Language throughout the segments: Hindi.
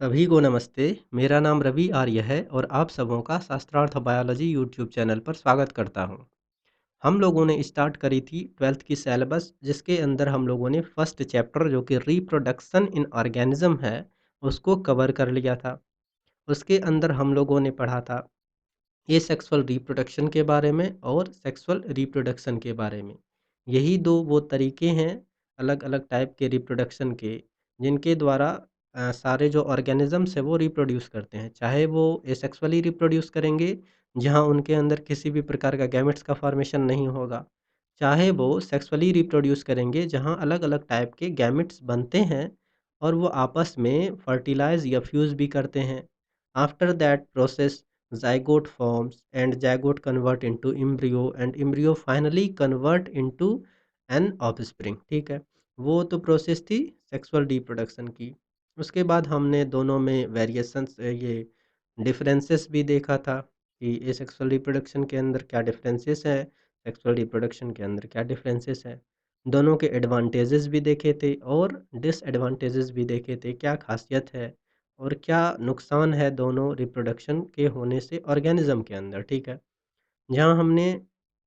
सभी को नमस्ते। मेरा नाम रवि आर्य है और आप सबों का शास्त्रार्थ बायोलॉजी यूट्यूब चैनल पर स्वागत करता हूं। हम लोगों ने स्टार्ट करी थी 12th की सिलेबस, जिसके अंदर हम लोगों ने फर्स्ट चैप्टर जो कि रिप्रोडक्शन इन ऑर्गेनिज्म है उसको कवर कर लिया था। उसके अंदर हम लोगों ने पढ़ा था एसेक्सुअल रिप्रोडक्शन के बारे में और सेक्सुअल रिप्रोडक्शन के बारे में। यही दो वो तरीके हैं अलग अलग टाइप के रिप्रोडक्शन के, जिनके द्वारा सारे जो ऑर्गेनिजम्स है वो रिप्रोड्यूस करते हैं। चाहे वो एसेक्सुअली रिप्रोड्यूस करेंगे, जहाँ उनके अंदर किसी भी प्रकार का गैमेट्स का फॉर्मेशन नहीं होगा, चाहे वो सेक्सुअली रिप्रोड्यूस करेंगे, जहाँ अलग अलग टाइप के गैमेट्स बनते हैं और वो आपस में फर्टिलाइज या फ्यूज भी करते हैं। After that process zygote forms and zygote convert into embryo and embryo finally convert into an offspring। ठीक है, वो तो प्रोसेस थी सेक्सुअल रिप्रोडक्शन की। उसके बाद हमने दोनों में वेरिएशंस ये डिफरेंसेस भी देखा था कि ये सेक्सुअल रिप्रोडक्शन के अंदर क्या डिफरेंसेस है, सेक्सुअल रिप्रोडक्शन के अंदर क्या डिफरेंसेस है। दोनों के एडवांटेजेस भी देखे थे और डिसएडवांटेजेस भी देखे थे, क्या खासियत है और क्या नुकसान है दोनों रिप्रोडक्शन के होने से ऑर्गेनिज्म के अंदर। ठीक है, जहाँ हमने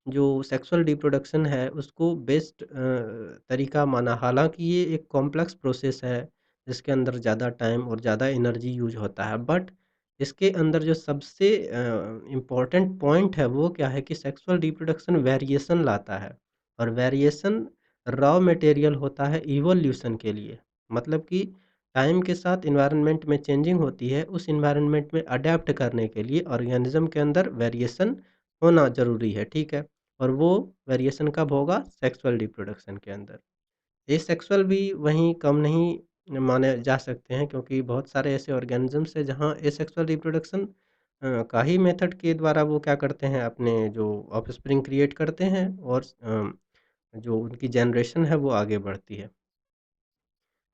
जो सेक्सुअल रिप्रोडक्शन है उसको बेस्ट तरीका माना, हालांकि ये एक कॉम्प्लेक्स प्रोसेस है जिसके अंदर ज़्यादा टाइम और ज़्यादा एनर्जी यूज होता है, बट इसके अंदर जो सबसे इम्पॉर्टेंट पॉइंट है वो क्या है कि सेक्सुअल रिप्रोडक्शन वेरिएशन लाता है। और वेरिएशन रॉ मटेरियल होता है इवोल्यूशन के लिए। मतलब कि टाइम के साथ इन्वायरमेंट में चेंजिंग होती है, उस इन्वायरमेंट में अडेप्ट करने के लिए ऑर्गेनिज्म के अंदर वेरिएशन होना ज़रूरी है। ठीक है, और वो वेरिएशन कब होगा? सेक्सुअल रिप्रोडक्शन के अंदर। एसेक्सुअल भी वहीं कम नहीं माने जा सकते हैं, क्योंकि बहुत सारे ऐसे ऑर्गेनिजम्स हैं जहाँ एसेक्सुअल रिप्रोडक्शन का ही मेथड के द्वारा वो क्या करते हैं, अपने जो ऑफस्प्रिंग क्रिएट करते हैं और जो उनकी जनरेशन है वो आगे बढ़ती है।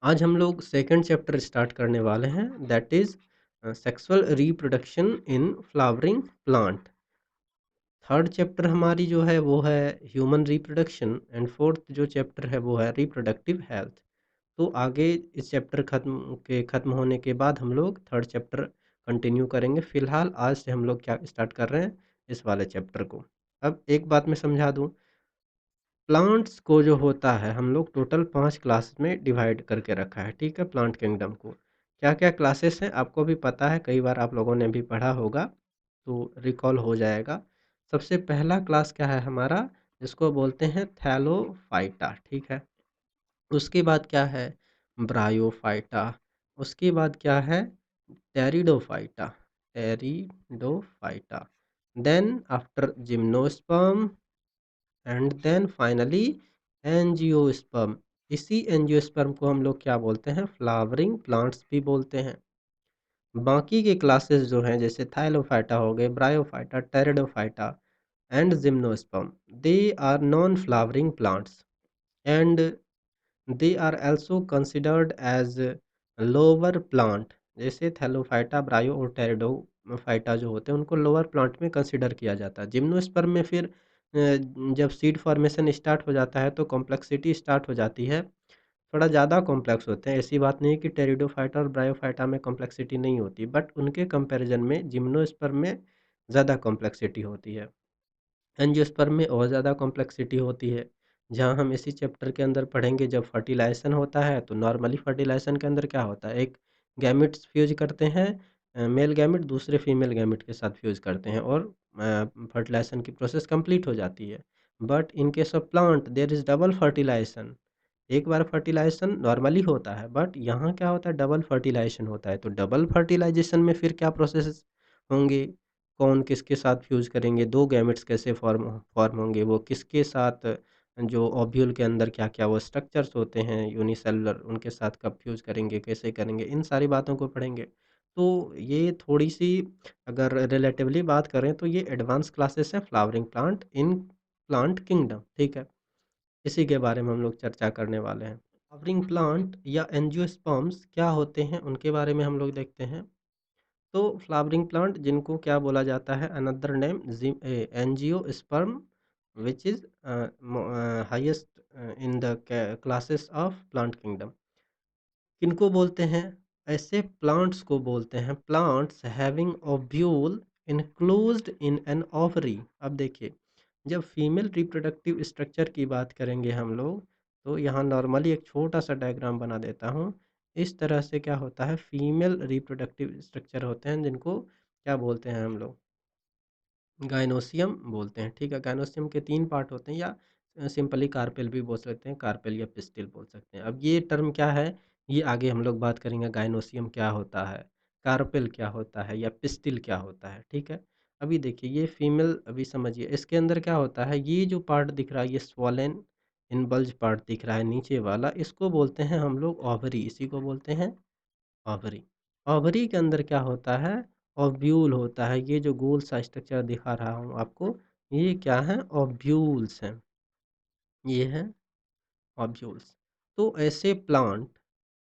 आज हम लोग सेकंड चैप्टर स्टार्ट करने वाले हैं, that is sexual reproduction in flowering plant. Third chapter हमारी जो है वो है ह्यूमन रिप्रोडक्शन एंड फोर्थ जो चैप्टर है वो है रिप्रोडक्टिव हेल्थ। तो आगे इस चैप्टर खत्म होने के बाद हम लोग थर्ड चैप्टर कंटिन्यू करेंगे। फिलहाल आज से हम लोग क्या स्टार्ट कर रहे हैं, इस वाले चैप्टर को। अब एक बात मैं समझा दूं, प्लांट्स को जो होता है हम लोग टोटल 5 क्लास में डिवाइड करके रखा है। ठीक है, प्लांट किंगडम को क्या क्या क्लासेस हैं आपको भी पता है, कई बार आप लोगों ने भी पढ़ा होगा तो रिकॉल हो जाएगा। सबसे पहला क्लास क्या है हमारा, जिसको बोलते हैं थैलोफाइटा। ठीक है, उसके बाद क्या है ब्रायोफाइटा, उसके बाद क्या है pteridophyta, pteridophyta, then after gymnosperm and then finally angiosperm. इसी एंजियोस्पर्म को हम लोग क्या बोलते हैं, फ्लावरिंग प्लांट्स भी बोलते हैं। बाकी के क्लासेस जो हैं जैसे थाइलोफाइटा हो गए, bryophyta, pteridophyta and gymnosperm, they are non flowering plants and they are also considered as lower plant. जैसे थैलोफाइटा, ब्रायो और टेरिडोफाइटा जो होते हैं उनको लोअर प्लांट में कंसिडर किया जाता है। जिम्नोस्पर्म में फिर जब सीड फॉर्मेशन स्टार्ट हो जाता है तो कॉम्प्लेक्सिटी स्टार्ट हो जाती है, थोड़ा ज़्यादा कॉम्प्लेक्स होते हैं। ऐसी बात नहीं है कि टेरिडोफाइटा और ब्रायोफाइटा में कॉम्प्लेक्सिटी नहीं होती, बट उनके कंपैरिजन में जिम्नोस्पर्म में ज़्यादा कॉम्प्लेक्सिटी होती है। एंजियोस्पर्म में और ज़्यादा कॉम्प्लेक्सिटी होती है, जहाँ हम इसी चैप्टर के अंदर पढ़ेंगे। जब फर्टिलाइजेशन होता है तो नॉर्मली फर्टिलाइजेशन के अंदर क्या होता है, एक गैमेट्स फ्यूज करते हैं, मेल गैमेट दूसरे फीमेल गैमेट के साथ फ्यूज करते हैं और फर्टिलाइजेशन की प्रोसेस कंप्लीट हो जाती है। But in case of plant there is double fertilisation. एक बार फर्टिलाइजेशन नॉर्मली होता है, बट यहाँ क्या होता है, डबल फर्टिलाइजेशन होता है। तो डबल फर्टिलाइजेशन में फिर क्या प्रोसेस होंगे, कौन किसके साथ फ्यूज़ करेंगे, 2 गैमेट्स कैसे फॉर्म फॉर्म होंगे, वो किसके साथ, जो ओव्यूल के अंदर क्या-क्या वो स्ट्रक्चर्स होते हैं यूनिसेलुलर, उनके साथ कब फ्यूज़ करेंगे, कैसे करेंगे, इन सारी बातों को पढ़ेंगे। तो ये थोड़ी-सी अगर रिलेटिवली बात करें तो ये एडवांस क्लासेस हैं flowering plant in plant kingdom. ठीक है, इसी के बारे में हम लोग चर्चा करने वाले हैं। फ्लावरिंग प्लांट या एंजियोस्पर्म्स क्या होते हैं उनके बारे में हम लोग देखते हैं। तो फ्लावरिंग प्लांट जिनको क्या बोला जाता है, another name angiosperm which is highest in the classes of plant kingdom. किनको बोलते हैं, ऐसे प्लांट्स को बोलते हैं plants having ovule enclosed in an ovary. अब देखिए, जब फीमेल रिप्रोडक्टिव स्ट्रक्चर की बात करेंगे हम लोग, तो यहाँ नॉर्मली एक छोटा सा डायग्राम बना देता हूँ। इस तरह से क्या होता है, फीमेल रिप्रोडक्टिव स्ट्रक्चर होते हैं जिनको क्या बोलते हैं हम लोग, गाइनोसियम बोलते हैं। ठीक है, गाइनोसियम के 3 पार्ट होते हैं, या सिंपली कार्पेल भी बोल सकते हैं, कार्पेल या पिस्टिल बोल सकते हैं। अब ये टर्म क्या है, ये आगे हम लोग बात करेंगे, गाइनोसियम क्या होता है, कार्पेल क्या होता है, या पिस्टिल क्या होता है। ठीक है, अभी देखिए ये फीमेल, अभी समझिए इसके अंदर क्या होता है, ये जो पार्ट दिख रहा है, ये स्वोलेन इनबल्ज पार्ट दिख रहा है नीचे वाला, इसको बोलते हैं हम लोग ओवरी, इसी को बोलते हैं ओवरी। ओवरी के अंदर क्या होता है, ओव्यूल होता है। ये जो गोल सा स्ट्रक्चर दिखा रहा हूँ आपको, ये क्या है, ओव्यूल्स हैं, ये है ओव्यूल्स। तो ऐसे प्लांट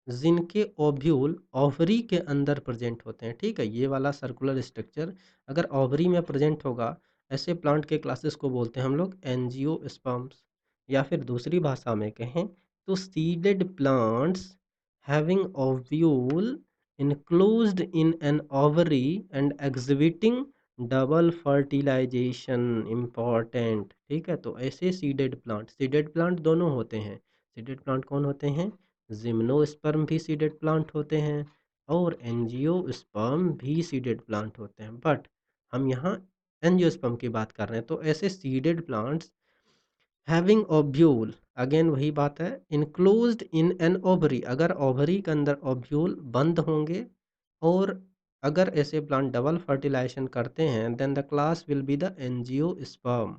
जिनके ओव्यूल ओवरी के अंदर प्रेजेंट होते हैं, ठीक है, ये वाला सर्कुलर स्ट्रक्चर अगर ओवरी में प्रेजेंट होगा, ऐसे प्लांट के क्लासेस को बोलते हैं हम लोग एंजियोस्पर्म्स। या फिर दूसरी भाषा में कहें तो seeded plants having ovule enclosed in an ovary and exhibiting double fertilisation important. ठीक है, तो ऐसे सीडेड प्लांट दोनों होते हैं। सीडेड प्लांट कौन होते हैं, जिम्नोस्पर्म भी सीडेड प्लांट होते हैं, और एंजियोस्पर्म भी सीडेड प्लांट होते हैं, बट हम यहाँ एंजियोस्पर्म की बात कर रहे हैं। तो ऐसे seeded plants having ovule, again वही बात है, इनक्लोज्ड इन एन ओवरी, अगर ओवरी के अंदर ओव्यूल बंद होंगे, और अगर ऐसे प्लांट डबल फर्टिलाइजेशन करते हैं, then the class will be the angiosperm.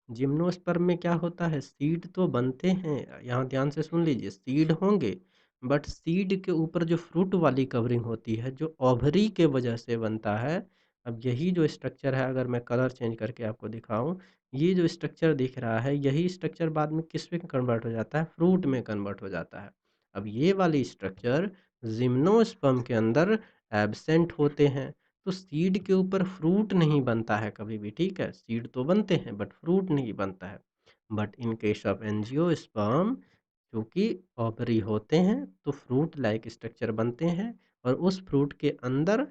Gymnosperm में क्या होता है, सीड तो बनते हैं, यहाँ ध्यान से सुन लीजिए, सीड होंगे, बट सीड के ऊपर जो फ्रूट वाली कवरिंग होती है, जो ओवरी के वजह से बनता है। अब यही जो स्ट्रक्चर है, अगर मैं कलर चेंज करके आपको दिखाऊं, ये जो स्ट्रक्चर दिख रहा है, यही स्ट्रक्चर बाद में किस में कन्वर्ट हो जाता है, फ्रूट में कन्वर्ट हो जाता है। अब ये वाली स्ट्रक्चर जिम्नोस्पर्म के अंदर एब्सेंट होते हैं। तो सीड के ऊपर फ्रूट नहीं बनता है कभी भी, ठीक है, सीड तो बनते हैं बट फ्रूट नहीं बनता है। But in case of angiosperm, क्योंकि ओवरी होते हैं, तो फ्रूट लाइक स्ट्रक्चर बनते हैं, और उस फ्रूट के अंदर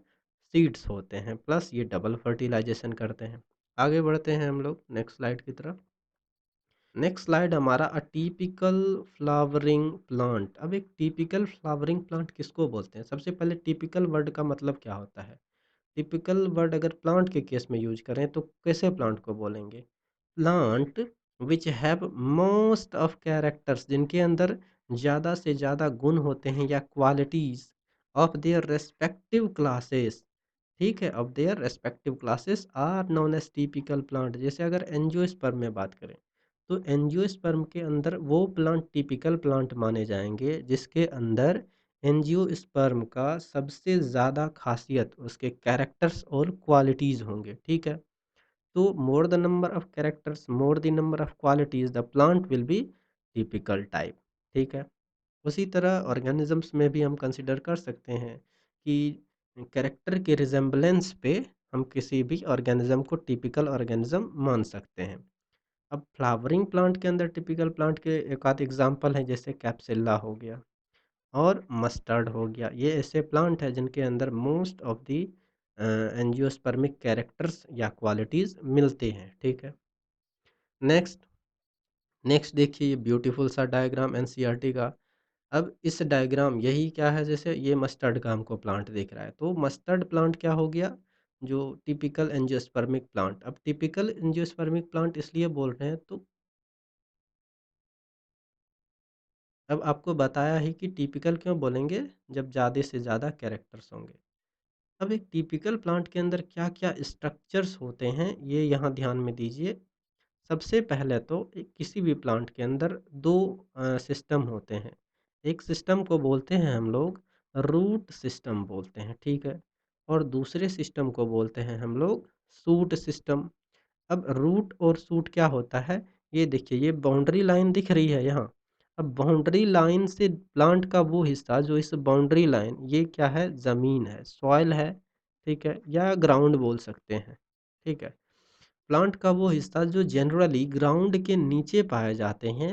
सीड्स होते हैं, प्लस ये डबल फर्टिलाइजेशन करते हैं। आगे बढ़ते हैं हम लोग नेक्स्ट स्लाइड की तरफ। नेक्स्ट स्लाइड हमारा टिपिकल फ्लावरिंग प्लांट। अब एक टिपिकल फ्लावरिंग प्लांट किसको बोलते हैं, सबसे पहले टिपिकल वर्ड का मतलब क्या होता है। टिपिकल वर्ड अगर प्लांट के केस में यूज करें तो कैसे प्लांट को बोलेंगे, plant which have most of characters, जिनके अंदर ज़्यादा से ज़्यादा गुण होते हैं या qualities of their respective classes. ठीक है, of their respective classes are known as typical plant. जैसे अगर एंजियोस्पर्म में बात करें, तो एंजियोस्पर्म के अंदर वो प्लांट टिपिकल प्लांट माने जाएंगे जिसके अंदर एंजियोस्पर्म का सबसे ज़्यादा खासियत उसके कैरेक्टर्स और क्वालिटीज़ होंगे। ठीक है, तो more the number of characters, more the number of qualities, the plant will be typical type. ठीक है, उसी तरह ऑर्गेनिजम्स में भी हम कंसिडर कर सकते हैं कि कैरेक्टर के रिजेम्बलेंस पे हम किसी भी ऑर्गेनिज्म को टिपिकल ऑर्गेनिज्म मान सकते हैं। अब फ्लावरिंग प्लांट के अंदर टिपिकल प्लांट के एक आध एग्जांपल हैं, जैसे कैप्सिल्ला हो गया और मस्टर्ड हो गया। ये ऐसे प्लांट हैं जिनके अंदर most of the angiospermic characters या क्वालिटीज़ मिलते हैं। ठीक है, नेक्स्ट नेक्स्ट देखिए, ये ब्यूटीफुल सा डायग्राम एनसीईआरटी का। अब इस डायग्राम, यही क्या है, जैसे ये मस्टर्ड का हमको प्लांट दिख रहा है, तो मस्टर्ड प्लांट क्या हो गया, जो टिपिकल एंजियोस्पर्मिक प्लांट। अब टिपिकल एंजियोस्पर्मिक प्लांट इसलिए बोल रहे हैं, तो अब आपको बताया ही कि टिपिकल क्यों बोलेंगे, जब ज़्यादा से ज़्यादा कैरेक्टर्स होंगे। अब एक टिपिकल प्लांट के अंदर क्या क्या स्ट्रक्चर्स होते हैं, ये यहाँ ध्यान में दीजिए। सबसे पहले तो किसी भी प्लांट के अंदर दो सिस्टम होते हैं। एक सिस्टम को बोलते हैं हम लोग रूट सिस्टम बोलते हैं, ठीक है, और दूसरे सिस्टम को बोलते हैं हम लोग सूट सिस्टम। अब रूट और सूट क्या होता है, ये देखिए, ये बाउंड्री लाइन दिख रही है यहाँ। अब बाउंड्री लाइन से प्लांट का वो हिस्सा जो इस बाउंड्री लाइन, ये क्या है, ज़मीन है, सॉइल है, ठीक है, या ग्राउंड बोल सकते हैं। ठीक है, प्लांट का वो हिस्सा जो जनरली ग्राउंड के नीचे पाए जाते हैं,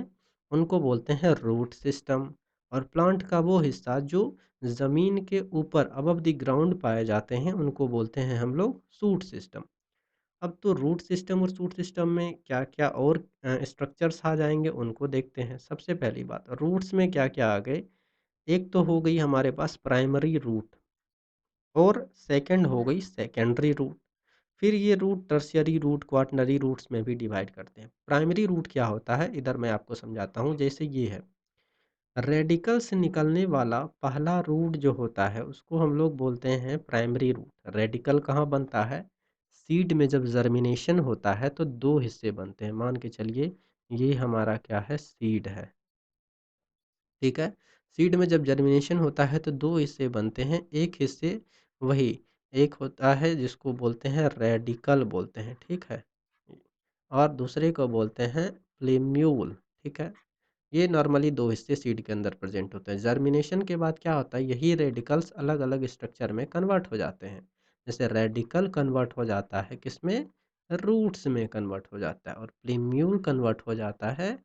उनको बोलते हैं रूट सिस्टम। और प्लांट का वो हिस्सा जो ज़मीन के ऊपर अबव द ग्राउंड पाए जाते हैं, उनको बोलते हैं हम लोग शूट सिस्टम। अब तो रूट सिस्टम और शूट सिस्टम में क्या-क्या और स्ट्रक्चर्स आ जाएँगे, उनको देखते हैं। सबसे पहली बात, रूट्स में क्या-क्या आ गए, एक तो हो गई हमारे पास प्राइमरी रूट और सेकंड हो गई सेकेंडरी रूट। फिर ये root tertiary root, quaternary roots में भी डिवाइड करते हैं। प्राइमरी रूट क्या होता है, इधर मैं आपको समझाता हूँ। जैसे ये है, रेडिकल से निकलने वाला पहला रूट जो होता है, उसको हम लोग बोलते हैं प्राइमरी रूट। रेडिकल कहाँ बनता है? सीड में जब जर्मिनेशन होता है तो 2 हिस्से बनते हैं। मान के चलिए ये हमारा क्या है, सीड है, ठीक है? सीड में जब जर्मिनेशन होता है तो 2 हिस्से बनते हैं। एक हिस्से वही एक होता है जिसको बोलते हैं रेडिकल बोलते हैं, ठीक है? और दूसरे को बोलते हैं प्लेम्यूल, ठीक है? ये नॉर्मली 2 हिस्से सीड के अंदर प्रेजेंट होते हैं। जर्मिनेशन के बाद क्या होता है, यही रेडिकल्स अलग-अलग स्ट्रक्चर में कन्वर्ट हो जाते हैं। जैसे रेडिकल कन्वर्ट हो जाता है किसमें? रूट्स में कन्वर्ट हो जाता है, और प्लीम्यूल कन्वर्ट हो जाता है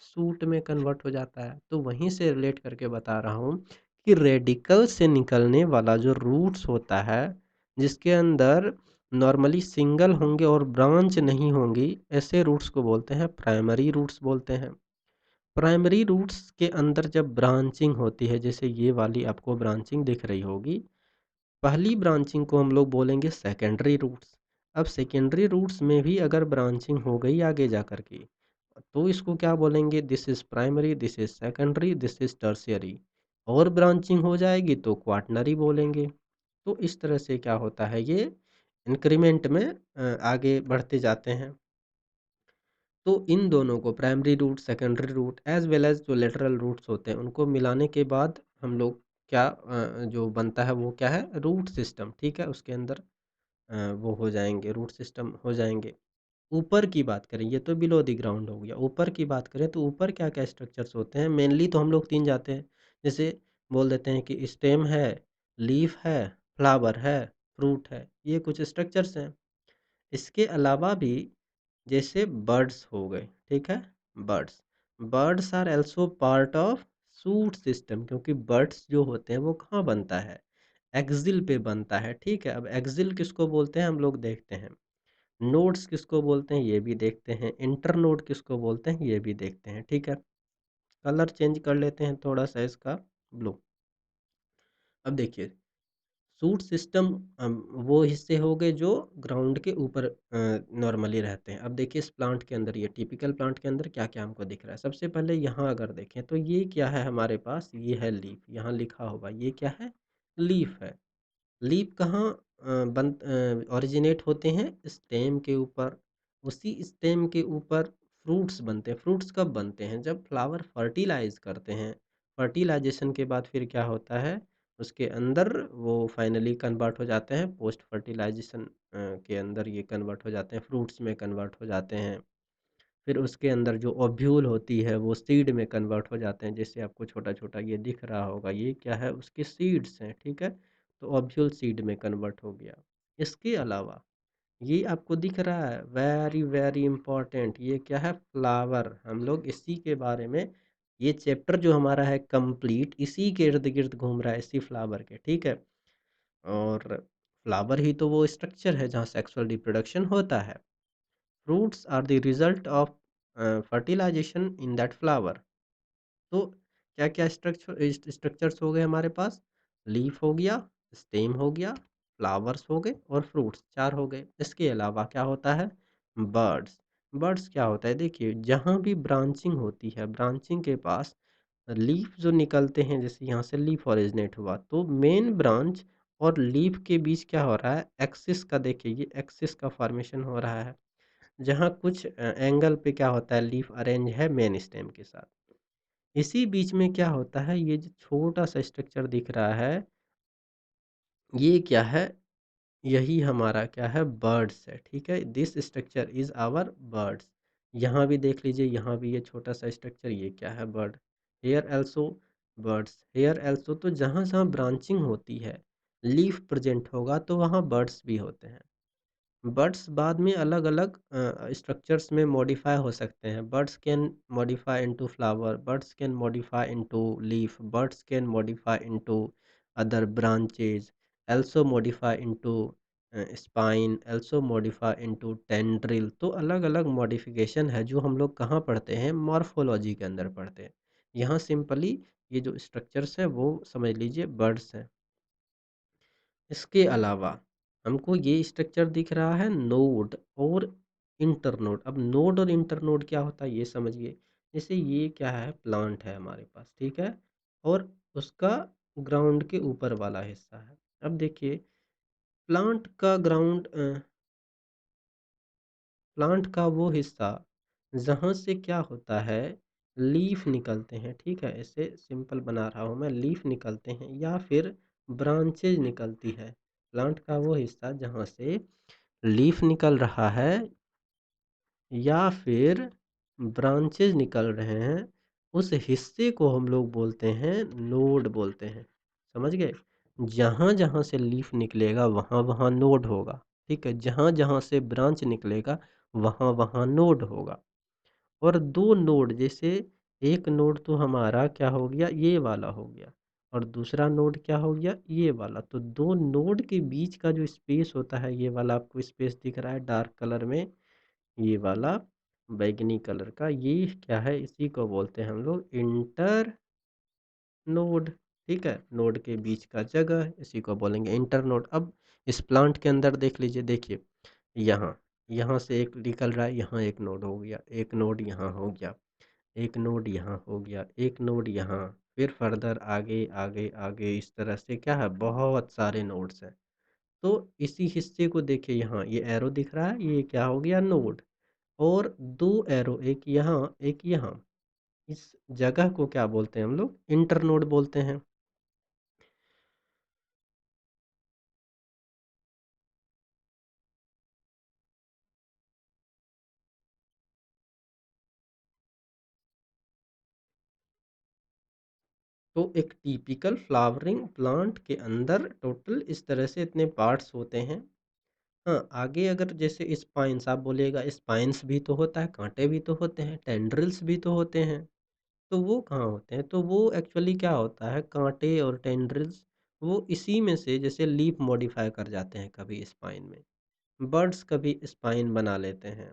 शूट में कन्वर्ट हो जाता है। तो वहीं से रिलेट करके बता रहा हूँ कि रेडिकल से निकलने वाला जो रूट्स होता है, जिसके अंदर नॉर्मली सिंगल होंगे और ब्रांच नहीं होंगी, ऐसे रूट्स को बोलते हैं प्राइमरी रूट्स बोलते हैं। प्राइमरी रूट्स के अंदर जब ब्रांचिंग होती है, जैसे ये वाली आपको ब्रांचिंग दिख रही होगी, पहली ब्रांचिंग को हम लोग बोलेंगे सेकेंडरी रूट्स। अब सेकेंडरी रूट्स में भी अगर ब्रांचिंग हो गई आगे जा कर के, तो इसको क्या बोलेंगे? This is primary, this is secondary, this is tertiary. और ब्रांचिंग हो जाएगी तो क्वाटरनरी बोलेंगे। तो इस तरह से क्या होता है, ये इंक्रीमेंट में आगे बढ़ते जाते हैं। तो इन दोनों को, primary root, secondary root as well as जो लेटरल रूट्स होते हैं, उनको मिलाने के बाद हम लोग क्या जो बनता है वो क्या है? रूट सिस्टम, ठीक है? उसके अंदर वो हो जाएँगे, रूट सिस्टम हो जाएँगे। ऊपर की बात करें, ये तो बिलो द ग्राउंड हो गया। ऊपर की बात करें तो ऊपर क्या-क्या स्ट्रक्चर्स होते हैं? मेनली तो हम लोग 3 जाते हैं। जैसे बोल देते हैं कि स्टेम है, लीफ है, फ्लावर है, फ्रूट है। ये कुछ स्ट्रक्चर्स हैं। इसके अलावा भी जैसे बर्ड्स हो गए, ठीक है? Buds, buds are also part of shoot system, क्योंकि बर्ड्स जो होते हैं वो कहाँ बनता है? एक्सिल पे बनता है, ठीक है? अब एक्सिल किसको बोलते हैं हम लोग देखते हैं। नोड्स किसको बोलते हैं ये भी देखते हैं। इंटरनोड किसको बोलते हैं ये भी देखते हैं, ठीक है? कलर चेंज कर लेते हैं थोड़ा-सा इसका, ब्लू। अब देखिए, शूट सिस्टम वो हिस्से हो गए जो ग्राउंड के ऊपर नॉर्मली रहते हैं। अब देखिए इस प्लांट के अंदर, ये टिपिकल प्लांट के अंदर क्या-क्या हमको दिख रहा है। सबसे पहले यहाँ अगर देखें तो ये क्या है हमारे पास, ये है लीफ, यहाँ लिखा होगा ये क्या है? लीफ है। लीफ कहाँ ओरिजिनेट होते हैं? स्टेम के ऊपर। उसी स्टेम के ऊपर फ्रूट्स बनते हैं। फ्रूट्स कब बनते हैं? जब फ्लावर फर्टिलाइज़ करते हैं। फर्टिलाइज़ेशन के बाद फिर क्या होता है? उसके अंदर वो फाइनली कन्वर्ट हो जाते हैं, पोस्ट फर्टिलाइज़ेशन के अंदर ये कन्वर्ट हो जाते हैं, फ्रूट्स में कन्वर्ट हो जाते हैं। फिर उसके अंदर जो ओव्यूल होती है वो सीड में कन्वर्ट हो जाते हैं। जैसे आपको छोटा-छोटा ये दिख रहा होगा, ये क्या है? उसके सीड्स हैं, ठीक है? तो ओव्यूल सीड में कन्वर्ट हो गया। इसके अलावा ये आपको दिख रहा है, वेरी वेरी इंपॉर्टेंट, ये क्या है? फ्लावर। हम लोग इसी के बारे में, ये चैप्टर जो हमारा है कंप्लीट इसी के इर्द-गिर्द घूम रहा है, इसी फ्लावर के, ठीक है? और फ्लावर ही तो वो स्ट्रक्चर है जहाँ सेक्सुअल रिप्रोडक्शन होता है। Fruits are the result of fertilization in that flower. तो क्या-क्या स्ट्रक्चर्स हो गए हमारे पास? लीफ हो गया, स्टेम हो गया, फ्लावर्स हो गए और फ्रूट्स 4 हो गए। इसके अलावा क्या होता है? बर्ड्स। बर्ड्स क्या होता है? देखिए, जहाँ भी ब्रांचिंग होती है, ब्रांचिंग के पास लीफ जो निकलते हैं, जैसे यहाँ से लीफ ओरिजिनेट हुआ, तो मेन ब्रांच और लीफ के बीच क्या हो रहा है? एक्सिस का, देखिए ये एक्सिस का फॉर्मेशन हो रहा है। जहाँ कुछ एंगल पे क्या होता है, लीफ अरेंज है मेन स्टेम के साथ। इसी बीच में क्या होता है, ये जो छोटा-सा स्ट्रक्चर दिख रहा है, ये क्या है? यही हमारा क्या है? बर्ड्स है, ठीक है? This structure is our buds. यहाँ भी देख लीजिए, यहाँ भी ये छोटा-सा स्ट्रक्चर, ये क्या है? Bird. Here also birds, here also. तो जहाँ-जहाँ ब्रांचिंग होती है, लीफ प्रेज़ेंट होगा तो वहाँ बर्ड्स भी होते हैं। बर्ड्स बाद में अलग-अलग स्ट्रक्चर्स में मॉडिफ़ाई हो सकते हैं। Birds can modify into flower, birds can modify into leaf, birds can modify into other branches, also modify into spine, also modify into tendril। तो अलग-अलग मॉडिफिकेशन है जो हम लोग कहाँ पढ़ते हैं? मॉर्फोलॉजी के अंदर पढ़ते हैं। यहाँ सिंपली ये जो स्ट्रक्चर्स हैं वो समझ लीजिए बर्ड्स हैं। इसके अलावा हमको ये स्ट्रक्चर दिख रहा है नोड और इंटरनोड। अब नोड और इंटरनोड क्या होता है ये समझिए। जैसे ये क्या है? प्लांट है हमारे पास, ठीक है? और उसका ग्राउंड के ऊपर वाला हिस्सा है। अब देखिए प्लांट का प्लांट का वो हिस्सा जहाँ से क्या होता है, लीफ निकलते हैं, ठीक है? ऐसे सिंपल बना रहा हूँ मैं, लीफ निकलते हैं या फिर ब्रांचेज निकलती है। प्लांट का वो हिस्सा जहाँ से लीफ निकल रहा है या फिर ब्रांचेज निकल रहे हैं, उस हिस्से को हम लोग बोलते हैं नोड बोलते हैं। समझ गए? जहाँ-जहाँ से लीफ निकलेगा वहाँ-वहाँ नोड होगा, ठीक है? जहाँ-जहाँ से ब्रांच निकलेगा वहाँ-वहाँ नोड होगा। और 2 नोड जैसे एक नोड तो हमारा क्या हो गया? ये वाला हो गया और दूसरा नोड क्या हो गया? ये वाला। तो 2 नोड के बीच का जो स्पेस होता है, ये वाला आपको स्पेस दिख रहा है डार्क कलर में, ये वाला बैंगनी कलर का, ये क्या है? इसी को बोलते हैं हम लोग इंटर नोड, ठीक है? नोड के बीच का जगह इसी को बोलेंगे इंटर नोड। अब इस प्लांट के अंदर देख लीजिए, देखिए यहाँ, यहाँ से एक निकल रहा है, यहाँ एक नोड हो गया, एक नोड यहाँ हो गया, एक नोड यहाँ हो गया, एक नोड यहाँ, फिर फर्दर आगे, आगे, आगे इस तरह से क्या है? बहुत सारे नोड्स हैं। तो इसी हिस्से को देखिए, यहाँ ये एरो दिख रहा है, ये क्या हो गया? नोड। और 2 एरो, एक यहाँ, एक यहाँ। इस जगह को क्या बोलते हैं हम लोग? इंटरनोड बोलते हैं। तो एक टिपिकल फ्लावरिंग प्लांट के अंदर टोटल इस तरह से इतने पार्ट्स होते हैं। हाँ, आगे अगर जैसे स्पाइन्स आप बोलिएगा, स्पाइन्स भी तो होता है, काँटे भी तो होते हैं, टेंड्रिल्स भी तो होते हैं। तो वो कहाँ होते हैं? तो वो एक्चुअली क्या होता है, काँटे और टेंड्रिल्स वो इसी में से जैसे लीफ मॉडिफ़ाई कर जाते हैं कभी स्पाइन में। बर्ड्स कभी स्पाइन बना लेते हैं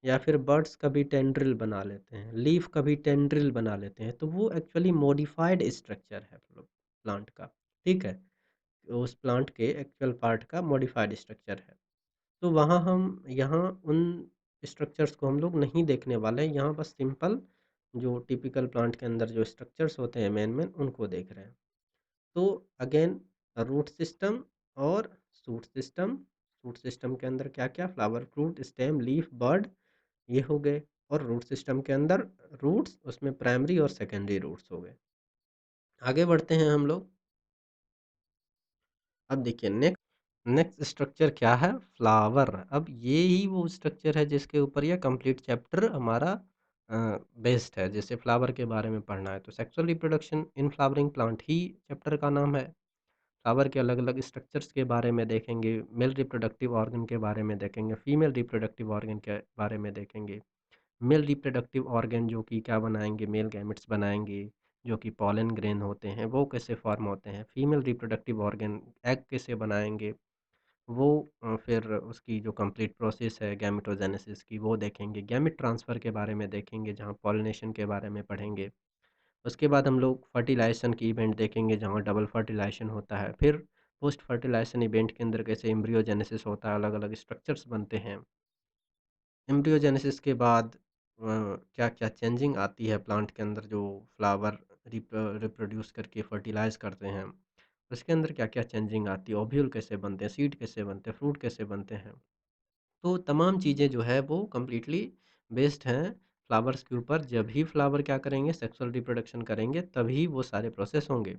या फिर बर्ड्स कभी टेंड्रिल बना लेते हैं, लीफ कभी टेंड्रिल बना लेते हैं। तो वो एक्चुअली मॉडिफ़ाइड स्ट्रक्चर है प्लांट का, ठीक है? उस प्लांट के एक्चुअल पार्ट का मॉडिफ़ाइड स्ट्रक्चर है। तो वहाँ हम यहाँ उन स्ट्रक्चर्स को हम लोग नहीं देखने वाले हैं, यहाँ बस सिंपल जो टिपिकल प्लांट के अंदर जो स्ट्रक्चर्स होते हैं मेन-मेन उनको देख रहे हैं। तो अगेन रूट सिस्टम और शूट सिस्टम, शूट सिस्टम के अंदर क्या-क्या? फ्लावर, फ्रूट, स्टेम, लीफ, बड ये हो गए और रूट सिस्टम के अंदर रूट्स, उसमें प्राइमरी और सेकेंडरी रूट्स हो गए। आगे बढ़ते हैं हम लोग। अब देखिए नेक्स्ट स्ट्रक्चर क्या है? फ्लावर। अब ये ही वो स्ट्रक्चर है जिसके ऊपर ये कंप्लीट चैप्टर हमारा बेस्ड है। जैसे फ्लावर के बारे में पढ़ना है तो sexual reproduction in flowering plant he chapter का नाम है। फ्लावर के अलग-अलग स्ट्रक्चर्स के बारे में देखेंगे, मेल रिप्रोडक्टिव ऑर्गन के बारे में देखेंगे, फीमेल रिप्रोडक्टिव ऑर्गन के बारे में देखेंगे। मेल रिप्रोडक्टिव ऑर्गन जो कि क्या बनाएँगे? मेल गैमेट्स बनाएँगे, जो कि पॉलन ग्रेन होते हैं, वो कैसे फ़ॉर्म होते हैं। फीमेल रिप्रोडक्टिव ऑर्गन एग कैसे बनाएँगे, वो फिर उसकी जो कंप्लीट प्रोसेस है गैमेटोजेनेसिस की वो देखेंगे। गैमेट ट्रांसफ़र के बारे में देखेंगे, जहाँ पॉलिनेशन के बारे में पढ़ेंगे। उसके बाद हम लोग फर्टिलाइज़ेशन की इवेंट देखेंगे, जहाँ डबल फर्टिलाइज़ेशन होता है। फिर पोस्ट फर्टिलाइज़ेशन इवेंट के अंदर कैसे एम्ब्रियोजेनेसिस होता है, अलग-अलग स्ट्रक्चर्स बनते हैं। एम्ब्रियोजेनेसिस के बाद क्या-क्या चेंजिंग आती है प्लांट के अंदर, जो फ्लावर रिप्रोड्यूस करके फर्टिलाइज़ करते हैं। उसके अंदर क्या-क्या चेंजिंग आती है, ओव्यूल कैसे बनते हैं, सीड कैसे बनते हैं, फ्रूट कैसे बनते हैं। तो तमाम चीज़ें जो है वो कंप्लीटली बेस्ड हैं फ्लावर्स के ऊपर। जब भी फ्लावर क्या करेंगे, सेक्सुअल रिप्रोडक्शन करेंगे, तभी वो सारे प्रोसेस होंगे।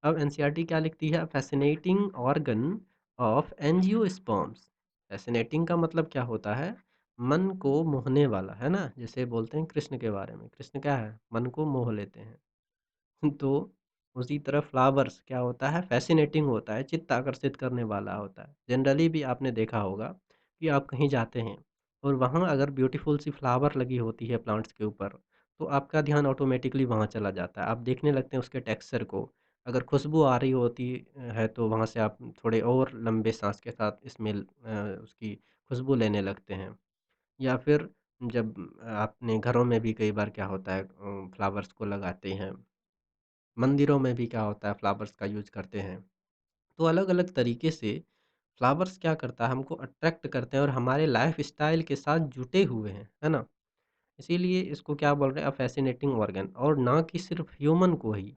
अब एनसीईआरटी क्या लिखती है? Fascinating organ of angiosperms. Fascinating का मतलब क्या होता है? मन को मोहने वाला, है ना? जैसे बोलते हैं कृष्ण के बारे में, कृष्ण क्या है? मन को मोह लेते हैं। तो उसी तरह फ्लावर्स क्या होता है? फ़ैसिनेटिंग होता है, चित्त आकर्षित करने वाला होता है। जनरली भी आपने देखा होगा कि आप कहीं जाते हैं और वहाँ अगर ब्यूटीफुल सी फ्लावर लगी होती है प्लांट्स के ऊपर, तो आपका ध्यान ऑटोमेटिकली वहाँ चला जाता है। आप देखने लगते हैं उसके टेक्सचर को। अगर खुशबू आ रही होती है तो वहाँ से आप थोड़े और लंबे साँस के साथ स्मेल उसकी खुशबू लेने लगते हैं। या फिर जब आपने घरों में भी कई बार क्या होता है फ्लावर्स को लगाते हैं, मंदिरों में भी क्या होता है फ्लावर्स का यूज़ करते हैं। तो अलग-अलग तरीके से फ्लावर्स क्या करता है हमको अट्रैक्ट करते हैं और हमारे लाइफ़स्टाइल के साथ जुटे हुए हैं, है ना? इसीलिए इसको क्या बोल रहे हैं, अ फ़ैसिनेटिंग ऑर्गन, और ना कि सिर्फ़ ह्यूमन को ही,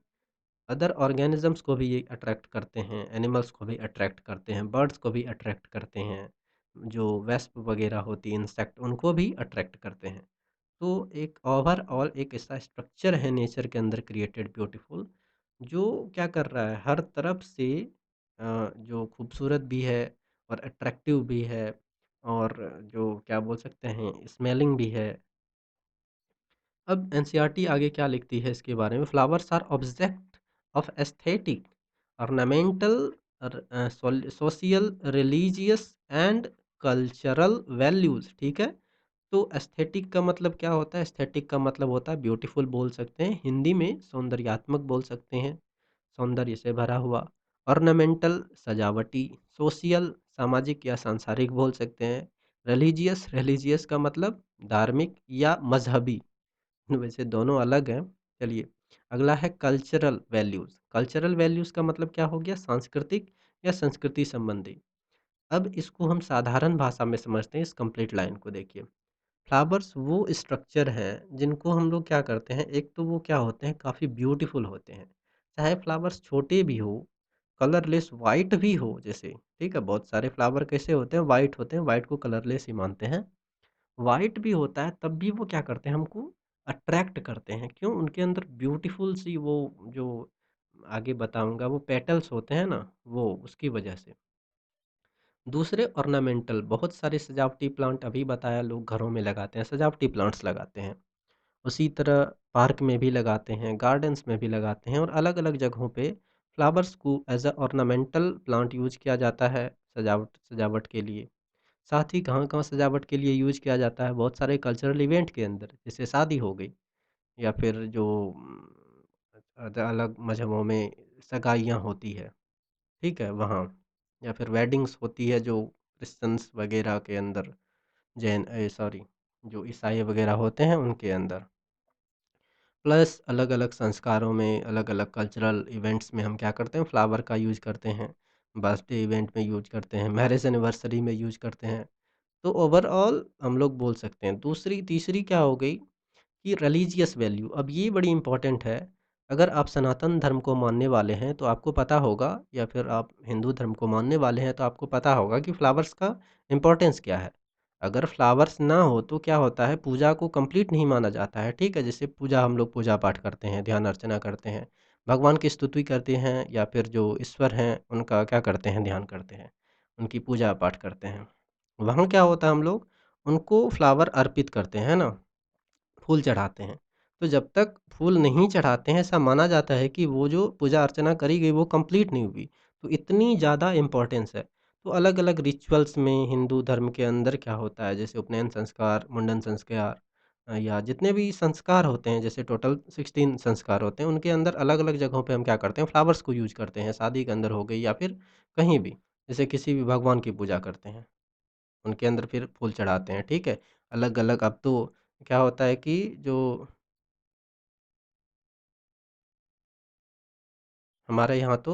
अदर ऑर्गेनिज़म्स को भी ये अट्रैक्ट करते हैं, एनिमल्स को भी अट्रैक्ट करते हैं, बर्ड्स को भी अट्रैक्ट करते हैं, जो वेस्प वगैरह होती है, इंसेक्ट, उनको भी अट्रैक्ट करते हैं। तो एक ओवरऑल एक ऐसा स्ट्रक्चर है नेचर के अंदर क्रिएटेड ब्यूटीफुल, जो क्या कर रहा है हर तरफ से जो खूबसूरत भी है और अट्रैक्टिव भी है, और जो क्या बोल सकते हैं स्मेलिंग भी है। अब एनसीईआरटी आगे क्या लिखती है इसके बारे में, flowers are object of aesthetic, ornamental, social, religious and cultural values. ठीक है, तो एस्थेटिक का मतलब क्या होता है, एस्थेटिक का मतलब होता है ब्यूटीफुल बोल सकते हैं, हिंदी में सौंदर्यात्मक बोल सकते हैं, सौंदर्य से भरा हुआ। ऑर्नामेंटल सजावटी, सोशल सामाजिक या सांसारिक बोल सकते हैं, रिलीजियस, रिलीजियस का मतलब धार्मिक या मजहबी। वैसे दोनों अलग हैं। चलिए, अगला है कल्चरल वैल्यूज़। कल्चरल वैल्यूज़ का मतलब क्या हो गया, सांस्कृतिक या संस्कृति संबंधी। अब इसको हम साधारण भाषा में समझते हैं, इस कंप्लीट लाइन को देखिए। फ्लावर्स वो स्ट्रक्चर हैं जिनको हम लोग क्या करते हैं, एक तो वो क्या होते हैं काफ़ी ब्यूटीफुल होते हैं। चाहे फ्लावर्स छोटे भी हो, कलरलेस वाइट भी हो जैसे, ठीक है? बहुत सारे फ्लावर कैसे होते हैं, वाइट होते हैं, वाइट को कलरलेस ही मानते हैं। वाइट भी होता है तब भी वो क्या करते हैं हमको अट्रैक्ट करते हैं, क्यों? उनके अंदर ब्यूटीफुल सी वो जो आगे बताऊंगा वो पेटल्स होते हैं ना, वो उसकी वजह से। दूसरे ऑर्नामेंटल, बहुत सारे सजावटी प्लांट अभी बताया लोग घरों में लगाते हैं, सजावटी प्लांट्स लगाते हैं। उसी तरह पार्क में भी लगाते हैं, गार्डन्स में भी लगाते हैं, और अलग अलग जगहों पे फ्लावर्स को as a ornamental plant use किया जाता है, सजावट सजावट के लिए। साथ ही कहाँ-कहाँ सजावट के लिए यूज़ किया जाता है, बहुत सारे कल्चरल इवेंट के अंदर, जैसे शादी हो गई, या फिर जो अलग मज़हबों में सगाइयाँ होती है, ठीक है? वहाँ, या फिर वेडिंग्स होती है जो क्रिश्चियंस वगैरह के अंदर, सॉरी, जो ईसाई वगैरह होते हैं उनके अंदर। प्लस अलग-अलग संस्कारों में, अलग-अलग कल्चरल इवेंट्स में हम क्या करते हैं, फ्लावर का यूज़ करते हैं। बर्थडे इवेंट में यूज़ करते हैं, मैरिज एनिवर्सरी में यूज़ करते हैं। तो ओवरऑल हम लोग बोल सकते हैं। दूसरी तीसरी क्या हो गई कि रिलीजियस वैल्यू, अब ये बड़ी इम्पोर्टेंट है। अगर आप सनातन धर्म को मानने वाले हैं तो आपको पता होगा, या फिर आप हिंदू धर्म को मानने वाले हैं तो आपको पता होगा कि फ्लावर्स का इम्पोर्टेंस क्या है। अगर फ्लावर्स ना हो तो क्या होता है, पूजा को कंप्लीट नहीं माना जाता है, ठीक है? जैसे पूजा, हम लोग पूजा पाठ करते हैं, ध्यान अर्चना करते हैं, भगवान की स्तुति करते हैं, या फिर जो ईश्वर हैं उनका क्या करते हैं, ध्यान करते हैं, उनकी पूजा पाठ करते हैं। वहाँ क्या होता है, हम लोग उनको फ्लावर अर्पित करते हैं ना, फूल चढ़ाते हैं। तो जब तक फूल नहीं चढ़ाते हैं, ऐसा माना जाता है कि वो जो पूजा अर्चना करी गई वो कंप्लीट नहीं हुई। तो इतनी ज़्यादा इम्पोर्टेंस है। तो अलग-अलग रिचुअल्स में हिंदू धर्म के अंदर क्या होता है, जैसे उपनयन संस्कार, मुंडन संस्कार, या जितने भी संस्कार होते हैं, जैसे टोटल 16 संस्कार होते हैं, उनके अंदर अलग-अलग जगहों पे हम क्या करते हैं, फ्लावर्स को यूज़ करते हैं। शादी के अंदर हो गई या फिर कहीं भी, जैसे किसी भी भगवान की पूजा करते हैं। उनके अंदर फिर फूल चढ़ाते हैं, ठीक है? अलग-अलग अब तो क्या होता है कि जो हमारे यहाँ तो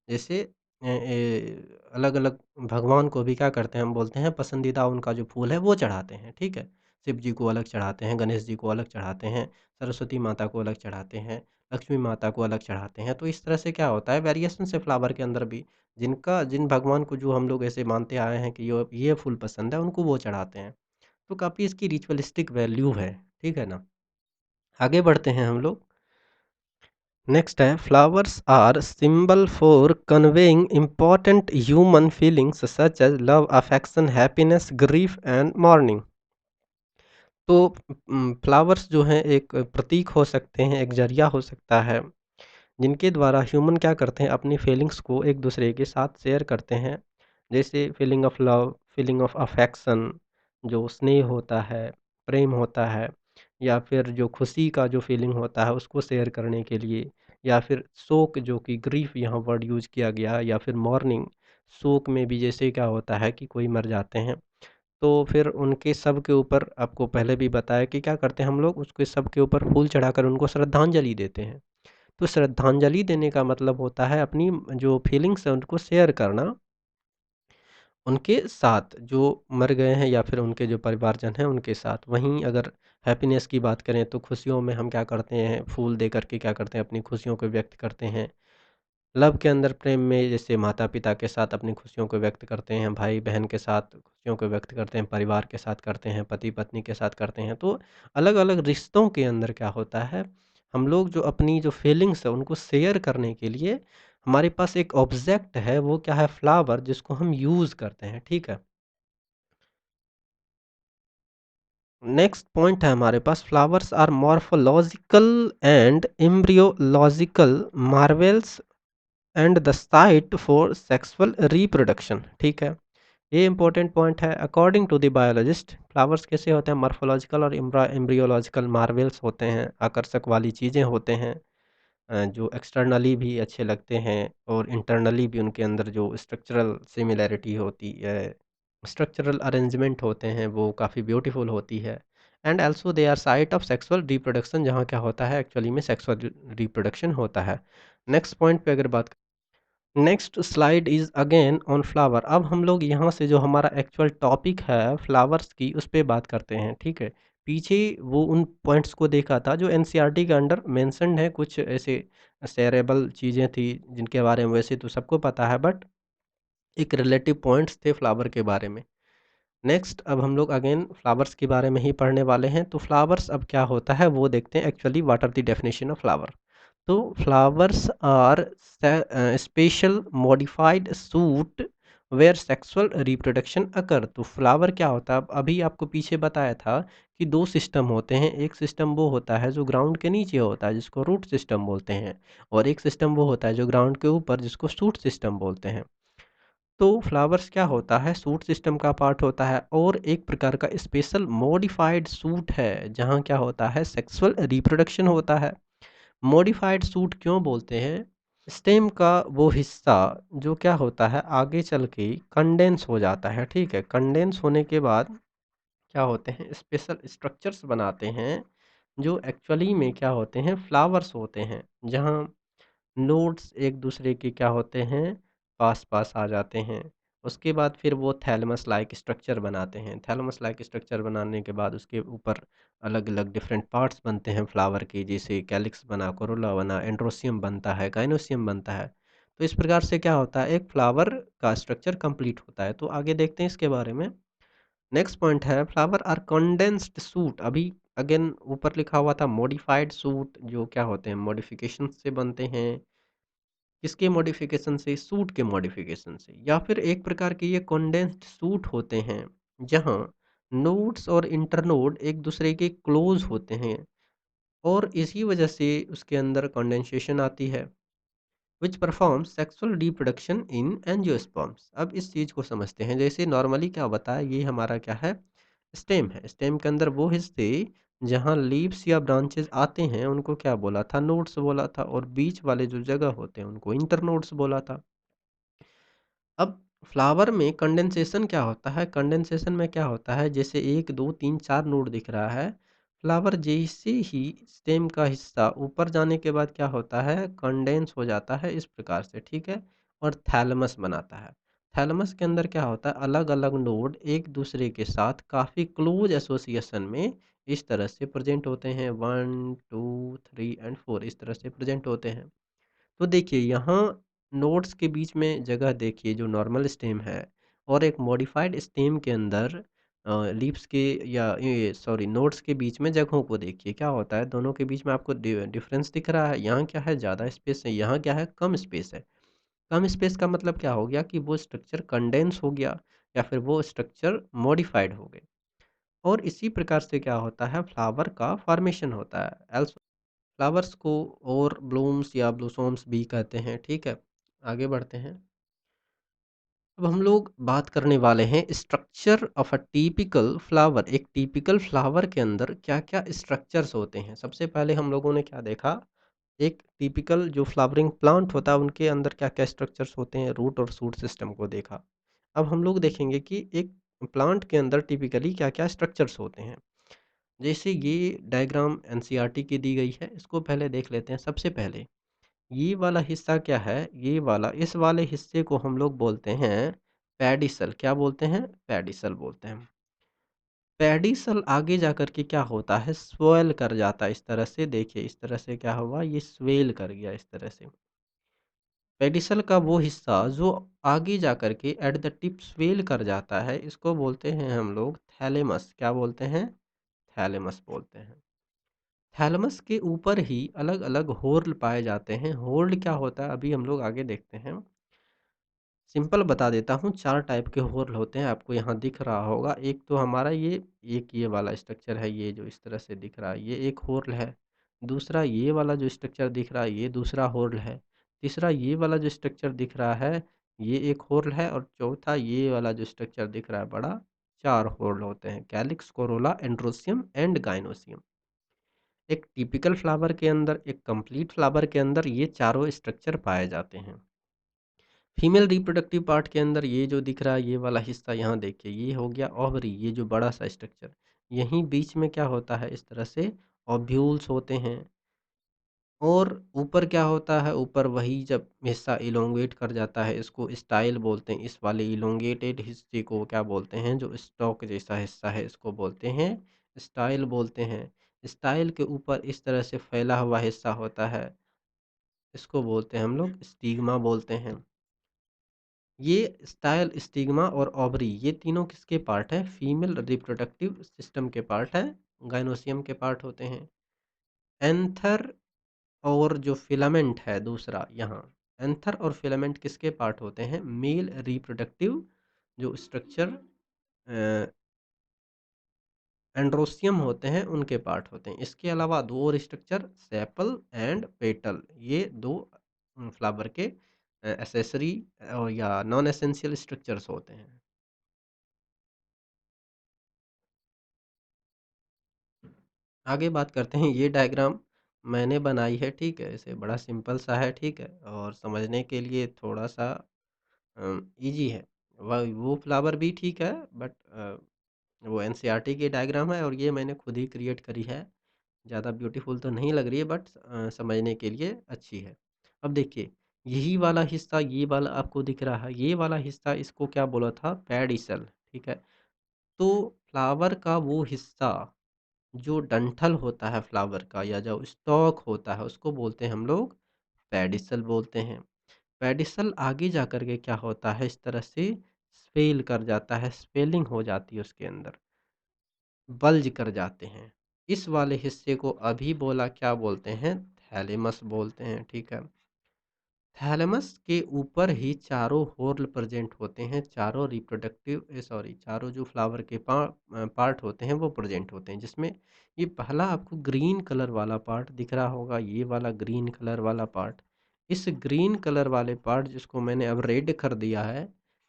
जैसे अलग-अलग भगवान को भी क्या करते हैं, हम बोलते हैं पसंदीदा उनका जो फूल है वो चढ़ाते हैं, ठीक है? शिव जी को अलग चढ़ाते हैं, गणेश जी को अलग चढ़ाते हैं, सरस्वती माता को अलग चढ़ाते हैं, लक्ष्मी माता को अलग चढ़ाते हैं। तो इस तरह से क्या होता है, वेरिएशंस है फ्लावर के अंदर भी, जिन भगवान को जो हम लोग ऐसे मानते आए हैं कि यो ये फूल पसंद है, उनको वो चढ़ाते हैं। तो काफ़ी इसकी रिचुअलिस्टिक वैल्यू है, ठीक है ना? आगे बढ़ते हैं हम लोग। नेक्स्ट है, flowers are symbol for conveying important human feelings such as love, affection, happiness, grief and mourning. तो फ्लावर्स जो हैं एक प्रतीक हो सकते हैं, एक जरिया हो सकता है, जिनके द्वारा ह्यूमन क्या करते हैं, अपनी फीलिंग्स को एक दूसरे के साथ शेयर करते हैं। जैसे feeling of love, feeling of affection, जो स्नेह होता है, प्रेम होता है, या फिर जो खुशी का जो फीलिंग होता है उसको शेयर करने के लिए, या फिर शोक जो कि ग्रीफ़ यहाँ वर्ड यूज़ किया गया है या फिर मॉर्निंग, शोक में भी जैसे क्या होता है कि कोई मर जाते हैं, तो फिर उनके शव के ऊपर आपको पहले भी बताया कि क्या करते हैं हम लोग उसके शव के ऊपर फूल चढ़ाकर उनको श्रद्धांजलि देते हैं। तो श्रद्धांजलि देने का मतलब होता है अपनी जो फीलिंग्स है उनको शेयर करना उनके साथ जो मर गए हैं या फिर उनके जो परिवारजन हैं उनके साथ। वहीं अगर हैप्पीनेस की बात करें तो खुशियों में हम क्या करते हैं फूल दे कर के क्या करते हैं अपनी खुशियों को व्यक्त करते हैं। लव के अंदर प्रेम में जैसे माता-पिता के साथ अपनी खुशियों को व्यक्त करते हैं, भाई-बहन के साथ खुशियों को व्यक्त करते हैं, परिवार के साथ करते हैं, पति-पत्नी के साथ करते हैं। तो अलग-अलग रिश्तों के अंदर क्या होता है, हम लोग जो अपनी जो फीलिंग्स है उनको शेयर करने के लिए हमारे पास एक ऑब्जेक्ट है, वो क्या है फ्लावर जिसको हम यूज़ करते हैं, ठीक है? नेक्स्ट पॉइंट है हमारे पास flowers are morphological and embryological marvels and the site for sexual reproduction, ठीक है। ये इंपॉर्टेंट पॉइंट है according to the biologist flowers कैसे होते हैं मॉर्फोलॉजिकल और एम्ब्रियोलॉजिकल मार्वल्स होते हैं आकर्षक वाली चीज़ें होते हैं जो एक्सटर्नली भी अच्छे लगते हैं और इंटरनली भी उनके अंदर जो स्ट्रक्चरल सिमिलैरिटी होती है स्ट्रक्चरल अरेंजमेंट होते हैं वो काफ़ी ब्यूटीफुल होती है and also they are site of sexual reproduction जहाँ क्या होता है एक्चुअली में सेक्सुअल रिप्रोडक्शन होता है। नेक्स्ट पॉइंट पे अगर बात next slide is again on flower. अब हम लोग यहाँ से जो हमारा एक्चुअल टॉपिक है फ्लावर्स की उस पे बात करते हैं, ठीक है। पीछे वो उन पॉइंट्स को देखा था जो एनसीईआरटी के अंडर मेंशन्ड है कुछ ऐसे शेयरेबल चीज़ें थी जिनके बारे में वैसे तो सबको पता है बट एक रिलेटिव पॉइंट्स थे फ्लावर के बारे में। नेक्स्ट अब हम लोग अगेन फ्लावर्स के बारे में ही पढ़ने वाले हैं तो फ्लावर्स अब क्या होता है वो देखते हैं actually what are the definition of flower. तो flowers are special modified shoot where sexual reproduction occur. तो फ्लावर क्या होता है अब अभी आपको पीछे बताया था कि दो सिस्टम होते हैं एक सिस्टम वो होता है जो ग्राउंड के नीचे होता है जिसको रूट सिस्टम बोलते हैं और एक सिस्टम वो होता है जो ग्राउंड के ऊपर जिसको शूट सिस्टम बोलते हैं। तो फ्लावर्स क्या होता है सूट सिस्टम का पार्ट होता है और एक प्रकार का स्पेशल मॉडिफाइड सूट है जहाँ क्या होता है सेक्सुअल रिप्रोडक्शन होता है। मॉडिफाइड सूट क्यों बोलते हैं स्टेम का वो हिस्सा जो क्या होता है आगे चल के कंडेंस हो जाता है, ठीक है। कंडेंस होने के बाद क्या होते हैं स्पेशल स्ट्रक्चर्स बनाते हैं जो एक्चुअली में क्या होते हैं फ्लावर्स होते हैं जहाँ नोड्स एक दूसरे के क्या होते हैं पास-पास आ जाते हैं। उसके बाद फिर वो थैलेमस लाइक स्ट्रक्चर बनाते हैं। थैलेमस लाइक स्ट्रक्चर बनाने के बाद उसके ऊपर अलग-अलग डिफरेंट पार्ट्स बनते हैं फ्लावर के जैसे कैलिक्स बना, कोरोला बना, एंड्रोसियम बनता है, गाइनोसियम बनता है। तो इस प्रकार से क्या होता है एक फ्लावर का स्ट्रक्चर कंप्लीट होता है। तो आगे देखते हैं इसके बारे में। नेक्स्ट पॉइंट है फ्लावर आर कंडेंस्ड सूट। अभी अगेन ऊपर लिखा हुआ था मॉडिफाइड सूट जो क्या होते हैं मॉडिफिकेशन से बनते हैं। किसके मॉडिफिकेशन से? सूट के मॉडिफिकेशन से या फिर एक प्रकार के ये कंडेंस्ड सूट होते हैं, जहाँ नोड्स और इंटरनोड एक दूसरे के क्लोज होते हैं और इसी वजह से उसके अंदर कंडेंसेशन आती है which perform sexual reproduction in angiosperms. अब इस चीज़ को समझते हैं जैसे नॉर्मली क्या होता है ये हमारा क्या है स्टेम है। स्टेम के अंदर वो हिस्से जहाँ लीव्स या ब्रांचेस आते हैं उनको क्या बोला था नोड्स बोला था और बीच वाले जो जगह होते हैं उनको इंटरनोड्स बोला था। अब फ्लावर में कंडेंसेशन क्या होता है? कंडेंसेशन में क्या होता है जैसे 1, 2, 3, 4 नोड दिख रहा है। फ्लावर जैसे ही स्टेम का हिस्सा ऊपर जाने के बाद क्या होता है कंडेंस हो जाता है इस प्रकार से, ठीक है? और थैलेमस बनाता है। थैलेमस के अंदर क्या होता है अलग-अलग नोड एक दूसरे के साथ काफ़ी क्लोज़ एसोसिएशन में इस तरह से प्रेज़ेंट होते हैं 1, 2, 3 एंड 4 इस तरह से प्रेज़ेंट होते हैं। तो देखिए यहाँ नोड्स के बीच में जगह देखिए जो नॉर्मल स्टेम है और एक मॉडिफाइड स्टेम के अंदर लीव्स के या ये सॉरी नोड्स के बीच में जगहों को देखिए क्या होता है दोनों के बीच में आपको डिफरेंस दिख रहा है। यहाँ क्या है ज़्यादा स्पेस है यहाँ क्या है कम स्पेस है। कम स्पेस का मतलब क्या हो गया कि वो स्ट्रक्चर कंडेंस हो गया या फिर वो स्ट्रक्चर मॉडिफाइड हो गए और इसी प्रकार से क्या होता है फ्लावर का फॉर्मेशन होता है। फ्लावर्स को और ब्लूम्स या ब्लूसॉम्स भी कहते हैं, ठीक है? आगे बढ़ते हैं। अब हम लोग बात करने वाले हैं structure of a typical flower. एक टिपिकल फ्लावर के अंदर क्या-क्या स्ट्रक्चर्स होते हैं? सबसे पहले हम लोगों ने क्या देखा? एक टिपिकल जो फ्लावरिंग प्लांट होता है उनके अंदर क्या-क्या स्ट्रक्चर्स होते हैं, रूट और शूट सिस्टम को देखा। अब हम लोग देखेंगे कि एक प्लांट के अंदर टिपिकली क्या-क्या स्ट्रक्चर्स होते हैं। जैसे ये डायग्राम एनसीईआरटी की दी गई है, इसको पहले देख लेते हैं। सबसे पहले ये वाला हिस्सा क्या है? ये वाला इस वाले हिस्से को हम लोग बोलते हैं पेडिसल। क्या बोलते हैं? पेडिसल बोलते हैं। पेडिसल आगे जाकर के क्या होता है? स्वेल कर जाता है इस तरह से। देखिए इस तरह से क्या हुआ? ये स्वेल कर गया इस तरह से। पेडिसल का वो हिस्सा जो आगे जाकर के एट द टिप स्वेल कर जाता है, इसको बोलते हैं हम लोग थैलेमस। क्या बोलते हैं? थैलेमस बोलते हैं। थैलेमस के ऊपर ही अलग-अलग होर्ल पाए जाते हैं। होर्ल क्या होता है? अभी हम लोग आगे देखते हैं। सिंपल बता देता हूँ, 4 टाइप के होर्ल होते हैं, आपको यहाँ दिख रहा होगा। एक तो हमारा ये वाला स्ट्रक्चर है, ये जो इस तरह से दिख रहा है, ये एक होर्ल है। दूसरा ये वाला जो स्ट्रक्चर दिख रहा है, ये दूसरा होर्ल है। तीसरा ये वाला जो स्ट्रक्चर दिख रहा है, ये एक होर्ल है और चौथा ये वाला जो स्ट्रक्चर दिख रहा है बड़ा, 4 होर्ल होते हैं। Calyx, Corolla, androecium and gynoecium. एक टिपिकल फ्लावर के अंदर, एक कंप्लीट फ्लावर के अंदर ये चारों स्ट्रक्चर पाए जाते हैं। फीमेल रिप्रोडक्टिव पार्ट के अंदर ये जो दिख रहा है ये वाला हिस्सा, यहाँ देखिए ये हो गया ओवरी, ये जो बड़ा सा स्ट्रक्चर। यहीं बीच में क्या होता है? इस तरह से ओव्यूल्स होते हैं। और ऊपर क्या होता है? ऊपर वही जब हिस्सा इलोंगेट कर जाता है, इसको स्टाइल बोलते हैं। इस वाले इलोंगेटेड हिस्से को क्या बोलते हैं? जो स्टॉक जैसा हिस्सा है, इसको बोलते हैं स्टाइल बोलते हैं। स्टाइल के ऊपर इस तरह से फैला हुआ हिस्सा होता है, इसको बोलते हैं हम लोग स्टिग्मा बोलते हैं। ये स्टाइल, स्टिग्मा और ओवरी, ये तीनों किसके पार्ट हैं? फीमेल रिप्रोडक्टिव सिस्टम के पार्ट हैं, गाइनोसियम के पार्ट होते हैं। एंथर और जो फिलामेंट है दूसरा यहाँ, एंथर और फिलामेंट किसके पार्ट होते हैं? मेल रिप्रोडक्टिव जो स्ट्रक्चर एंड्रोसियम होते हैं उनके पार्ट होते हैं। इसके अलावा दो और स्ट्रक्चर, सेपल एंड पेटल, ये दो फ्लावर के एसेसरी और या नॉन एसेंशियल स्ट्रक्चर्स होते हैं। आगे बात करते हैं। ये डायग्राम मैंने बनाई है, ठीक है? इसे बड़ा सिंपल सा है, ठीक है? और समझने के लिए थोड़ा-सा ईज़ी है। वो फ्लावर भी ठीक है, बट वो एनसीईआरटी की डायग्राम है और ये मैंने खुद ही क्रिएट करी है। ज़्यादा ब्यूटीफुल तो नहीं लग रही है, बट समझने के लिए अच्छी है। अब देखिए, यही वाला हिस्सा, ये वाला आपको दिख रहा है, ये वाला हिस्सा इसको क्या बोला था? पेडिसल, ठीक है? तो फ्लावर का वो हिस्सा जो डंठल होता है फ्लावर का या जो स्टॉक होता है, उसको बोलते हैं हम लोग पेडिसल बोलते हैं। पेडिसल आगे जाकर के क्या होता है? इस तरह से स्वेल कर जाता है, स्वेलिंग हो जाती है उसके अंदर, बल्ज कर जाते हैं। इस वाले हिस्से को अभी बोला, क्या बोलते हैं? थैलेमस बोलते हैं, ठीक है? थैलेमस के ऊपर ही चारों हॉर्न प्रेजेंट होते हैं, चारों चारों जो फ्लावर के पार्ट होते हैं वो प्रेजेंट होते हैं, जिसमें ये पहला आपको ग्रीन कलर वाला पार्ट दिख रहा होगा, ये वाला ग्रीन कलर वाला पार्ट। इस ग्रीन कलर वाले पार्ट जिसको मैंने अब रेड कर दिया है,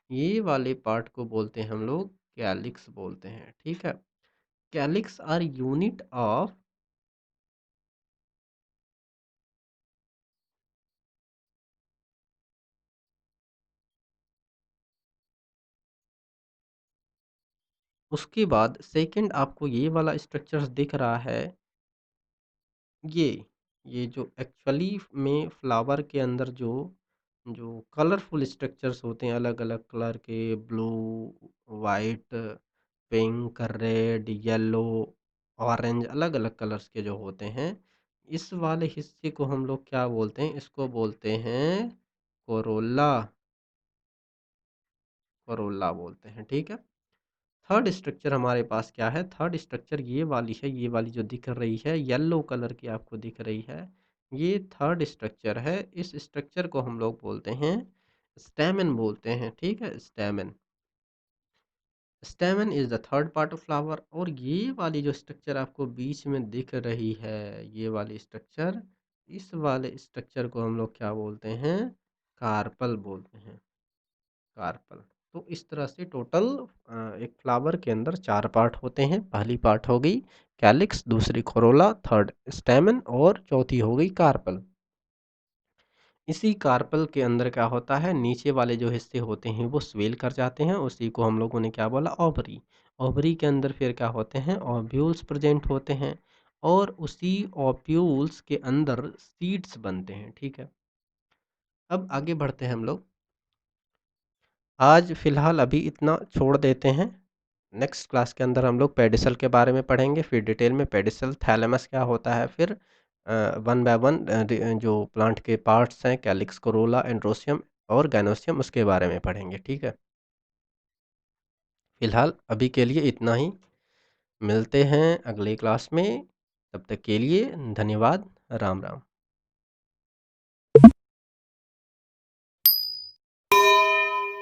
ये वाले पार्ट को बोलते हैं हम लोग कैलिक्स बोलते हैं, ठीक है? कैलिक्स आर यूनिट ऑफ, उसके बाद सेकंड आपको ये वाला स्ट्रक्चर्स दिख रहा है, ये ये जो एक्चुअली में फ्लावर के अंदर जो जो कलरफुल स्ट्रक्चर्स होते हैं, अलग-अलग कलर के, blue, white, pink, red, yellow, orange, अलग-अलग कलर्स के जो होते हैं, इस वाले हिस्से को हम लोग क्या बोलते हैं? इसको बोलते हैं कोरोला, कोरोला बोलते हैं, ठीक है? थर्ड स्ट्रक्चर हमारे पास क्या है? थर्ड स्ट्रक्चर ये वाली है, ये वाली जो दिख रही है येलो कलर की आपको दिख रही है, ये थर्ड स्ट्रक्चर है। इस स्ट्रक्चर को हम लोग बोलते हैं स्टैमेन बोलते हैं, ठीक है? Stamen, stamen is the third part of flower. और ये वाली जो स्ट्रक्चर आपको बीच में दिख रही है, ये वाली स्ट्रक्चर, इस वाले स्ट्रक्चर को हम लोग क्या बोलते हैं? कार्पल बोलते हैं, कार्पल। तो इस तरह से टोटल एक फ्लावर के अंदर 4 पार्ट होते हैं। पहली पार्ट हो गई कैलिक्स, दूसरी कोरोला, थर्ड स्टैमेन और चौथी हो गई कार्पल। इसी कार्पल के अंदर क्या होता है, नीचे वाले जो हिस्से होते हैं वो स्वेल कर जाते हैं, उसी को हम लोगों ने क्या बोला, ओवरी। ओवरी के अंदर फिर क्या होते हैं, ओव्यूल्स प्रेजेंट होते हैं, और उसी ओव्यूल्स के अंदर सीड्स बनते हैं, ठीक है। अब आगे बढ़ते हैं हम लोग। आज फिलहाल अभी इतना छोड़ देते हैं। नेक्स्ट क्लास के अंदर हम लोग पेडिसल के बारे में पढ़ेंगे, फिर डिटेल में पेडिसल, थैलेमस क्या होता है, फिर वन बाय वन जो प्लांट के पार्ट्स हैं, कैलिक्स, कोरोला, एंड्रोसियम और गैनोसियम, उसके बारे में पढ़ेंगे, ठीक है। फिलहाल अभी के लिए इतना ही। मिलते हैं अगली क्लास में। तब तक के लिए धन्यवाद। राम राम।